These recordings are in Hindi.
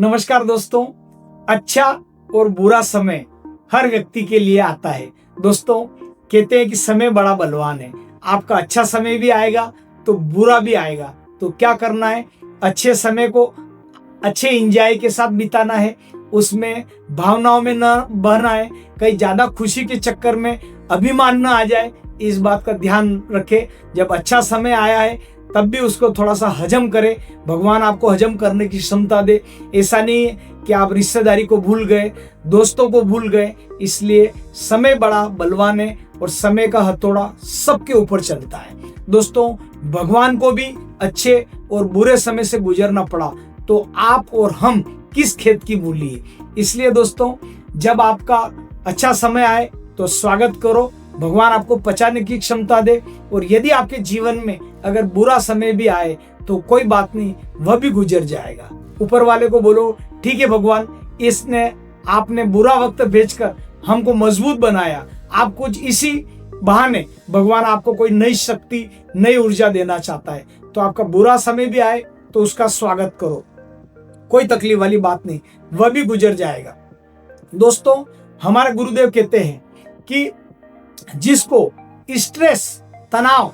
नमस्कार दोस्तों। अच्छा और बुरा समय हर व्यक्ति के लिए आता है। दोस्तों, कहते हैं कि समय बड़ा बलवान है। आपका अच्छा समय भी आएगा तो बुरा भी आएगा। तो क्या करना है, अच्छे समय को अच्छे एंजॉय के साथ बिताना है, उसमें भावनाओं में न बहना है, कहीं ज्यादा खुशी के चक्कर में अभिमान न आ जाए, इस बात का ध्यान रखें। जब अच्छा समय आया है तब भी उसको थोड़ा सा हजम करें। भगवान आपको हजम करने की क्षमता दे। ऐसा नहीं है कि आप रिश्तेदारी को भूल गए, दोस्तों को भूल गए। इसलिए समय बड़ा बलवान है और समय का हथौड़ा सबके ऊपर चलता है। दोस्तों, भगवान को भी अच्छे और बुरे समय से गुजरना पड़ा तो आप और हम किस खेत की मूली है। इसलिए दोस्तों, जब आपका अच्छा समय आए तो स्वागत करो, भगवान आपको पचाने की क्षमता दे। और यदि आपके जीवन में अगर बुरा समय भी आए तो कोई बात नहीं, वह भी गुजर जाएगा। ऊपर वाले को बोलो, ठीक है भगवान, आपने बुरा वक्त भेजकर हमको मजबूत बनाया। आप कुछ इसी बहाने भगवान आपको कोई नई शक्ति, नई ऊर्जा देना चाहता है। तो आपका बुरा समय भी आए तो उसका स्वागत करो, कोई तकलीफ वाली बात नहीं, वह भी गुजर जाएगा। दोस्तों, हमारे गुरुदेव कहते हैं कि जिसको स्ट्रेस, तनाव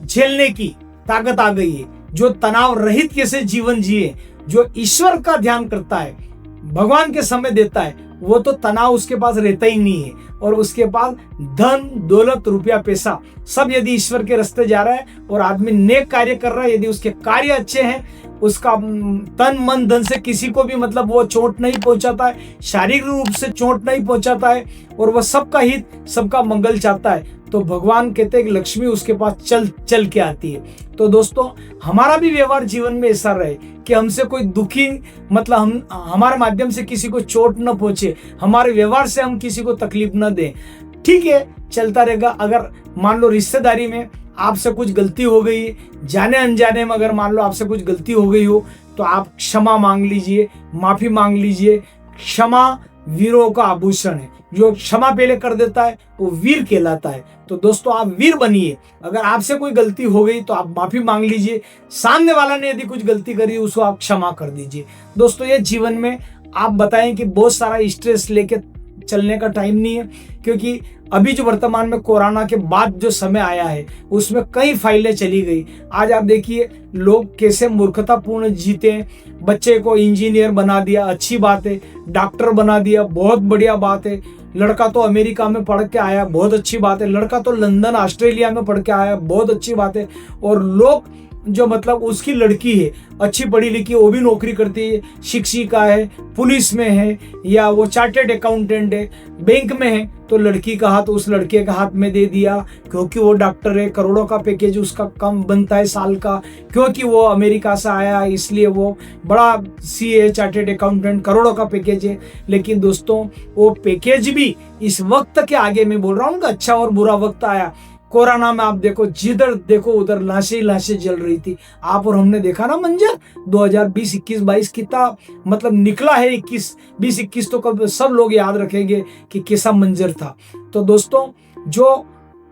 झेलने की ताकत आ गई है, जो तनाव रहित कैसे जीवन जिए, जो ईश्वर का ध्यान करता है, भगवान के समय देता है, वो तो तनाव उसके पास रहता ही नहीं है। और उसके पास धन, दौलत, रुपया, पैसा सब यदि ईश्वर के रास्ते जा रहा है और आदमी नेक कार्य कर रहा है, यदि उसके कार्य अच्छे हैं, उसका तन मन धन से किसी को भी वो चोट नहीं पहुंचाता है, शारीरिक रूप से चोट नहीं पहुंचाता है, और वह सबका हित, सबका मंगल चाहता है, तो भगवान कहते हैं कि लक्ष्मी उसके पास चल के आती है। तो दोस्तों, हमारा भी व्यवहार जीवन में ऐसा रहे कि हमसे कोई दुखी हम हमारे माध्यम से किसी को चोट न पहुंचे, हमारे व्यवहार से हम किसी को तकलीफ न दें। ठीक है, चलता रहेगा। अगर मान लो रिश्तेदारी में आपसे कुछ गलती हो गई, जाने अनजाने में अगर मान लो आपसे कुछ गलती हो गई हो, तो आप क्षमा मांग लीजिए, माफी मांग लीजिए। क्षमा वीरों का आभूषण है। जो क्षमा पहले कर देता है वो वीर कहलाता है। तो दोस्तों, आप वीर बनिए। अगर आपसे कोई गलती हो गई तो आप माफी मांग लीजिए। सामने वाला ने यदि कुछ गलती करी, उसको आप क्षमा कर दीजिए। दोस्तों, ये जीवन में आप बताएं कि बहुत सारा स्ट्रेस लेके चलने का टाइम नहीं है, क्योंकि अभी जो वर्तमान में कोरोना के बाद जो समय आया है उसमें कई फाइलें चली गई। आज आप देखिए लोग कैसे मूर्खतापूर्ण जीते हैं। बच्चे को इंजीनियर बना दिया, अच्छी बात है। डॉक्टर बना दिया, बहुत बढ़िया बात है। लड़का तो अमेरिका में पढ़ के आया, बहुत अच्छी बात है। लड़का तो लंदन, ऑस्ट्रेलिया में पढ़ के आया, बहुत अच्छी बात है। और लोग जो उसकी लड़की है, अच्छी पढ़ी लिखी, वो भी नौकरी करती है, शिक्षिका है, पुलिस में है, या वो चार्टेड अकाउंटेंट है, बैंक में है, तो लड़की का हाथ उस लड़के का हाथ में दे दिया, क्योंकि वो डॉक्टर है, करोड़ों का पैकेज उसका कम बनता है साल का, क्योंकि वो अमेरिका से आया इसलिए वो बड़ा सीए, चार्टेड अकाउंटेंट, करोड़ों का पैकेज है। लेकिन दोस्तों, वो पैकेज भी इस वक्त के आगे, मैं बोल रहा हूँ कि अच्छा और बुरा वक्त आया। कोरोना में आप देखो, जिधर देखो उधर लाशें लाशें जल रही थी। आप और हमने देखा ना मंजर, 2020, 21, 22 कितना निकला है। 20, 21 तो कब सब लोग याद रखेंगे कि कैसा मंजर था। तो दोस्तों, जो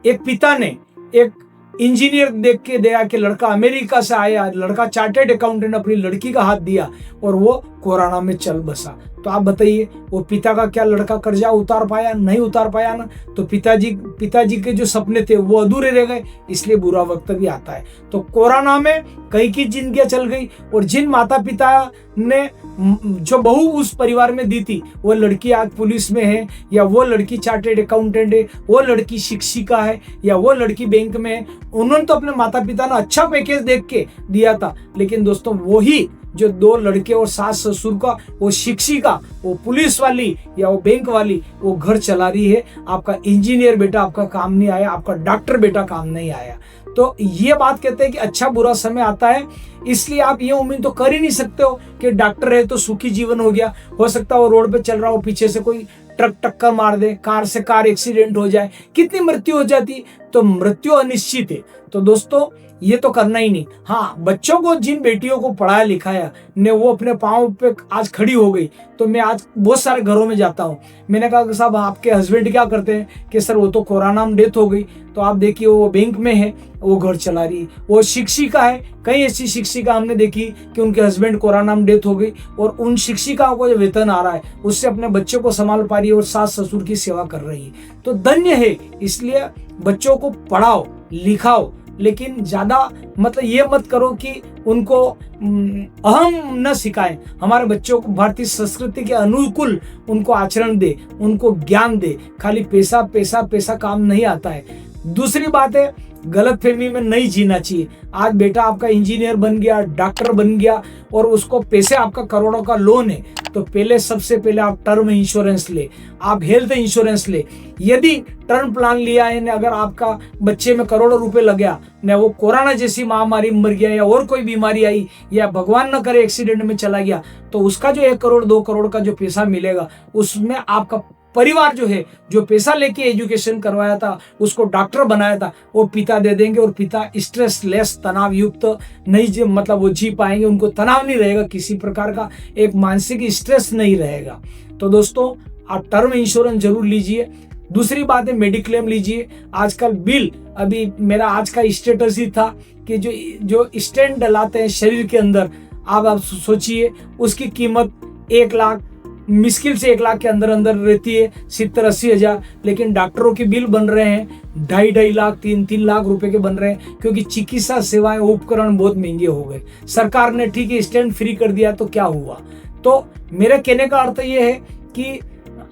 एक पिता ने एक इंजीनियर देख के दिया कि लड़का अमेरिका से आया, लड़का चार्टेड अकाउंटेंट, अपनी लड़की का हाथ दिया और वो कोरोना में चल बसा। तो आप बताइए, वो पिता का क्या लड़का कर्जा उतार पाया? नहीं उतार पाया ना। तो पिताजी के जो सपने थे वो अधूरे रह गए। इसलिए बुरा वक्त भी आता है। तो कोरोना में कई की जिंदगियां चल गई, और जिन माता पिता ने जो बहू उस परिवार में दी थी, वो लड़की आज पुलिस में है, या वो लड़की चार्टेड अकाउंटेंट है, वो लड़की शिक्षिका है, या वो लड़की बैंक में है। उन्होंने तो अपने माता पिता ने अच्छा पैकेज देख के दिया था। लेकिन दोस्तों, वही जो 2 लड़के और सास ससुर का, वो शिक्षिका, वो पुलिस वाली या वो बैंक वाली, वो घर चला रही है। आपका इंजीनियर बेटा आपका काम नहीं आया, आपका डॉक्टर बेटा काम नहीं आया। तो ये बात कहते हैं कि अच्छा बुरा समय आता है। इसलिए आप ये उम्मीद तो कर ही नहीं सकते हो कि डॉक्टर है तो सुखी जीवन हो गया। हो सकता है वो रोड पे चल रहा हो, पीछे से कोई ट्रक टक्कर मार दे, कार से कार एक्सीडेंट हो जाए, कितनी मृत्यु हो जाती। तो मृत्यु अनिश्चित है। तो दोस्तों, ये तो करना ही नहीं। हाँ, बच्चों को, जिन बेटियों को पढ़ाया लिखाया ने, वो अपने पाँव पे आज खड़ी हो गई। तो मैं आज बहुत सारे घरों में जाता हूँ, मैंने कहा कि साहब आपके हस्बैंड क्या करते हैं? कि सर वो तो कोरोना में डेथ हो गई। तो आप देखिए वो बैंक में है, वो घर चला रही। वो शिक्षिका है, कई ऐसी शिक्षिका हमने देखी कि उनके हस्बैंड कोरोना में डेथ हो गई और उन शिक्षिकाओं को जो वेतन आ रहा है उससे अपने बच्चों को संभाल पा रही है और सास ससुर की सेवा कर रही है। तो धन्य है। इसलिए बच्चों को पढ़ाओ लिखाओ, लेकिन ज्यादा मतलब ये मत करो कि उनको अहम न सिखाएं। हमारे बच्चों को भारतीय संस्कृति के अनुकूल उनको आचरण दे, उनको ज्ञान दे। खाली पैसा पैसा पैसा काम नहीं आता है। दूसरी बात है, गलतफहमी में नहीं जीना चाहिए। आज बेटा आपका इंजीनियर बन गया, डॉक्टर बन गया और उसको पैसे, आपका करोड़ों का लोन है, तो पहले सबसे पहले आप टर्म इंश्योरेंस ले, आप हेल्थ इंश्योरेंस ले। यदि टर्म प्लान लिया है, अगर आपका बच्चे में करोड़ों रुपए लग गया न, वो कोरोना जैसी महामारी में मर गया या और कोई बीमारी आई या भगवान न करे एक्सीडेंट में चला गया, तो उसका जो 1 करोड़ 2 करोड़ का जो पैसा मिलेगा, उसमें आपका परिवार जो है, जो पैसा लेके एजुकेशन करवाया था, उसको डॉक्टर बनाया था, वो पिता दे देंगे। और पिता स्ट्रेस लेस, तनाव युक्त नहीं मतलब वो जी पाएंगे। उनको तनाव नहीं रहेगा, किसी प्रकार का एक मानसिक स्ट्रेस नहीं रहेगा। तो दोस्तों, आप टर्म इंश्योरेंस जरूर लीजिए। दूसरी बात है, मेडिक्लेम लीजिए। आजकल बिल, अभी मेरा आज का स्टेटस ही था कि जो स्टेंट डलाते हैं शरीर के अंदर, आप सोचिए उसकी कीमत 1 लाख, मुश्किल से 1 लाख के अंदर अंदर रहती है, 70-80 हजार। लेकिन डॉक्टरों के बिल बन रहे हैं 2.5 लाख 3 लाख रुपए के बन रहे हैं, क्योंकि चिकित्सा सेवाएं, उपकरण बहुत महंगे हो गए। सरकार ने ठीक है स्टैंड फ्री कर दिया, तो क्या हुआ? तो मेरे कहने का अर्थ ये है कि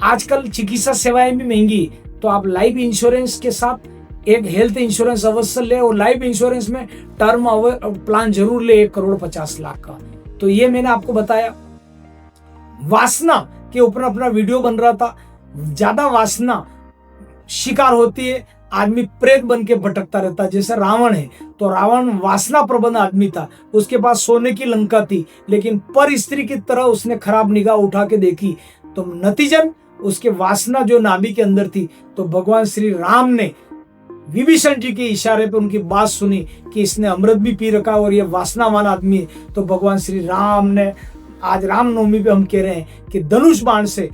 आजकल चिकित्सा सेवाएं भी महंगी, तो आप लाइफ इंश्योरेंस के साथ एक हेल्थ इंश्योरेंस अवश्य ले, और लाइफ इंश्योरेंस में टर्म प्लान जरूर ले 1 करोड़ 50 लाख का। तो ये मैंने आपको बताया। वासना के ऊपर अपना वीडियो बन रहा था। ज्यादा वासना शिकार होती है, आदमी प्रेत बन के भटकता रहता है। जैसे रावण है, तो रावण वासना प्रबंध आदमी था, उसके पास सोने की लंका थी, लेकिन पर स्त्री की तरह उसने खराब निगाह उठा के देखी, तो नतीजन उसके वासना जो नाभि के अंदर थी। तो भगवान श्री राम ने विभीषण जी के इशारे पे उनकी बात सुनी कि इसने अमृत भी पी रखा और ये वासनावान आदमी है। तो भगवान श्री राम ने, आज रामनवमी पे हम कह रहे हैं कि धनुष बाण से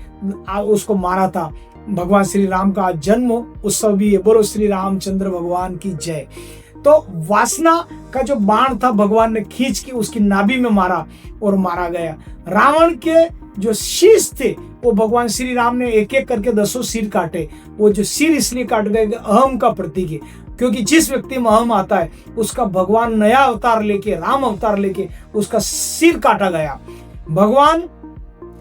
उसको मारा था। भगवान श्री राम का आज जन्म उत्सव भी है। बोलो श्री रामचंद्र भगवान की जय। तो वासना का जो बाण था, भगवान ने खींच के उसकी नाभि में मारा और मारा गया। रावण के जो शीश थे, वो भगवान श्री राम ने एक एक करके 10 सिर काटे। वो जो सिर इसलिए काट गए, अहम का प्रतीक है, क्योंकि जिस व्यक्ति में अहम आता है उसका भगवान नया अवतार लेके, राम अवतार लेके उसका सिर काटा गया। भगवान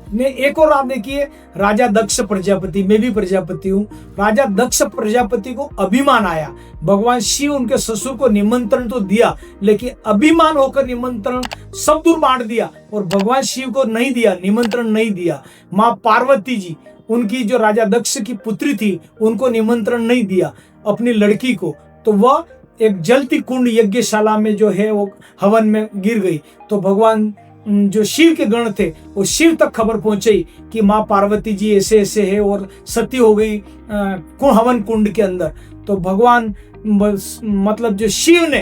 ने एक और आप देखिए, राजा दक्ष प्रजापति, मैं भी प्रजापति हूं, राजा दक्ष प्रजापति को अभिमान आया। भगवान शिव उनके ससुर को निमंत्रण तो दिया, लेकिन अभिमान होकर निमंत्रण सब दूर बांट दिया और भगवान शिव को नहीं दिया, निमंत्रण नहीं दिया। माँ पार्वती जी, उनकी जो राजा दक्ष की पुत्री थी, उनको निमंत्रण नहीं दिया अपनी लड़की को। तो वह एक जलती कुंड यज्ञशाला में जो है वो हवन में गिर गई। तो भगवान जो शिव के गण थे, वो शिव तक खबर पहुंची कि माँ पार्वती जी ऐसे ऐसे है और सती हो गई हवन कुंड के अंदर। तो भगवान मतलब जो शिव ने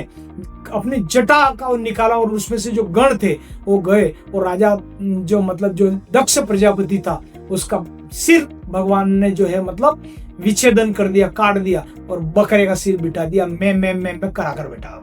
अपनी जटा का निकाला और उसमें से जो गण थे वो गए और राजा जो मतलब जो दक्ष प्रजापति था, उसका सिर भगवान ने जो है मतलब विच्छेदन कर दिया, काट दिया और बकरे का सिर बिठा दिया, मैं करा कर बैठा।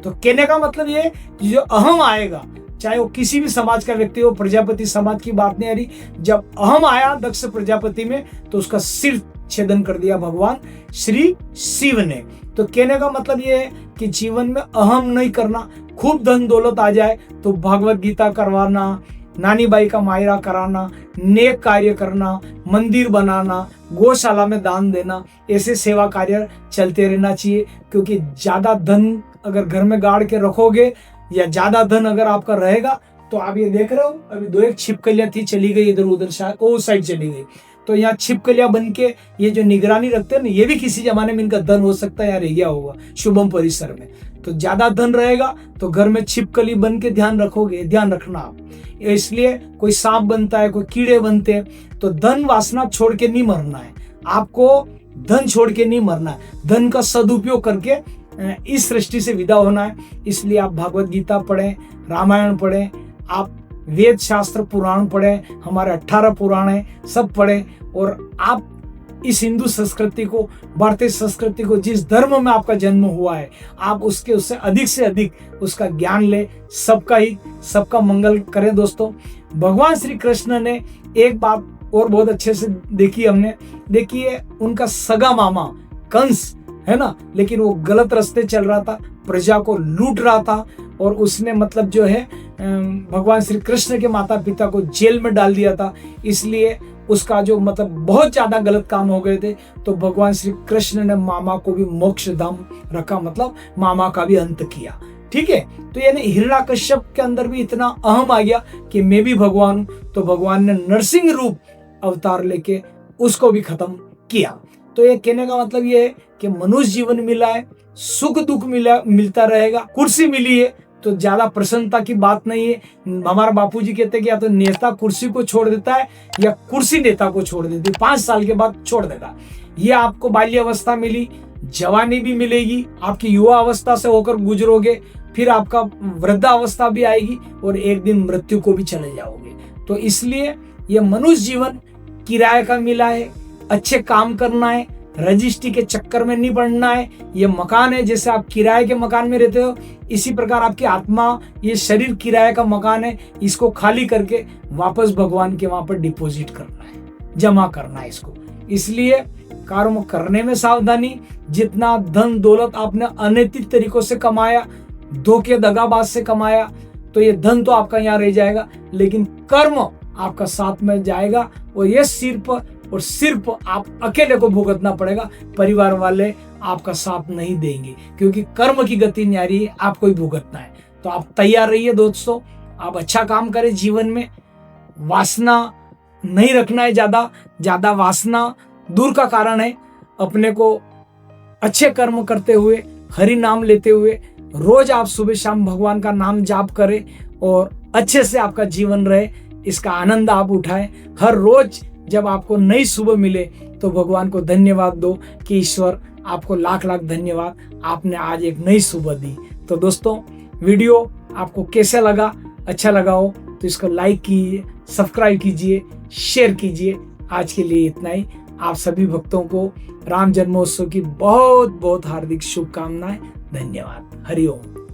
तो कहने का मतलब ये जो अहम आएगा, चाहे वो किसी भी समाज का व्यक्ति हो, प्रजापति समाज की बात नहीं आ रही, जब अहम आया दक्ष प्रजापति में तो उसका सिर छेदन कर दिया भगवान श्री शिव ने। तो कहने का मतलब ये है कि जीवन में अहम नहीं करना। खूब धन दौलत आ जाए तो भागवत गीता करवाना, नानी बाई का मायरा कराना, नेक कार्य करना, मंदिर बनाना, गौशाला में दान देना, ऐसे सेवा कार्य चलते रहना चाहिए। क्योंकि ज्यादा धन अगर घर में गाड़ के रखोगे या ज्यादा धन अगर आपका रहेगा, तो आप ये देख रहे हो अभी 2 छिपकलियां थी, चली गई इधर उधर, शायद वो साइड चली गई। तो यहाँ छिपकलियां बन के ये जो निगरानी रखते हैं ना, ये भी किसी जमाने में इनका धन हो सकता है या रह गया होगा शुभम परिसर में। तो ज्यादा धन रहेगा तो घर में छिपकली बन के ध्यान रखोगे, ध्यान रखना आप। इसलिए कोई सांप बनता है, कोई कीड़े बनते हैं। तो धन वासना छोड़ के नहीं मरना है आपको, धन छोड़ के नहीं मरना है। धन का सदुपयोग करके इस सृष्टि से विदा होना है। इसलिए आप भागवत गीता पढ़ें, रामायण पढ़ें, आप वेद शास्त्र पुराण पढ़ें, हमारे 18 पुराण हैं, सब पढ़ें। और आप इस हिंदू संस्कृति को, भारतीय संस्कृति को, जिस धर्म में आपका जन्म हुआ है, आप उससे अधिक से अधिक उसका ज्ञान ले। सबका मंगल करें दोस्तों। भगवान श्री कृष्ण ने एक बात और बहुत अच्छे से देखी हमने, देखिए उनका सगा मामा कंस है ना, लेकिन वो गलत रास्ते चल रहा था, प्रजा को लूट रहा था, और उसने मतलब जो है भगवान श्री कृष्ण के माता पिता को जेल में डाल दिया था। इसलिए उसका जो मतलब बहुत ज्यादा गलत काम हो गए थे, तो भगवान श्री कृष्ण ने मामा को भी मोक्ष धाम रखा, मतलब मामा का भी अंत किया। ठीक है, तो यानी हिरण्यकश्यप के अंदर भी इतना अहम आ गया कि मैं भी भगवान हूं, तो भगवान ने नरसिंह रूप अवतार लेके उसको भी खत्म किया। तो ये कहने का मतलब ये है कि मनुष्य जीवन मिला है, सुख दुख मिलता रहेगा। कुर्सी मिली है तो ज्यादा प्रसन्नता की बात नहीं है। हमारा बापूजी कहते हैं कि या तो नेता कुर्सी को छोड़ देता है या कुर्सी नेता को छोड़ देती है, 5 साल के बाद छोड़ देगा। ये आपको बाल्यावस्था मिली, जवानी भी मिलेगी, आपकी युवा अवस्था से होकर गुजरोगे, फिर आपका वृद्धावस्था भी आएगी, और एक दिन मृत्यु को भी चले जाओगे। तो इसलिए ये मनुष्य जीवन किराए का मिला है, अच्छे काम करना है, रजिस्ट्री के चक्कर में नहीं पड़ना है। ये मकान है, जैसे आप किराए के मकान में रहते हो, इसी प्रकार आपकी आत्मा, ये शरीर किराए का मकान है, इसको खाली करके वापस भगवान के वहां पर डिपॉजिट करना है, जमा करना है इसको। इसलिए कर्म करने में सावधानी। जितना धन दौलत आपने अनैतिक तरीकों से कमाया, धोखे दगाबाज से कमाया, तो ये धन तो आपका यहाँ रह जाएगा, लेकिन कर्म आपका साथ में जाएगा, और ये सिर्फ आप अकेले को भुगतना पड़ेगा। परिवार वाले आपका साथ नहीं देंगे, क्योंकि कर्म की गति न्यारी है, आपको ही भुगतना है। तो आप तैयार रहिए दोस्तों, आप अच्छा काम करें जीवन में। वासना नहीं रखना है, ज्यादा वासना दूर का कारण है। अपने को अच्छे कर्म करते हुए, हरि नाम लेते हुए, रोज आप सुबह शाम भगवान का नाम जाप करें, और अच्छे से आपका जीवन रहे, इसका आनंद आप उठाएं। हर रोज जब आपको नई सुबह मिले तो भगवान को धन्यवाद दो कि ईश्वर आपको लाख लाख धन्यवाद, आपने आज एक नई सुबह दी। तो दोस्तों, वीडियो आपको कैसा लगा? अच्छा लगा हो तो इसको लाइक कीजिए, सब्सक्राइब कीजिए, शेयर कीजिए। आज के लिए इतना ही। आप सभी भक्तों को राम जन्मोत्सव की बहुत बहुत हार्दिक शुभकामनाएं। धन्यवाद। हरि ओम।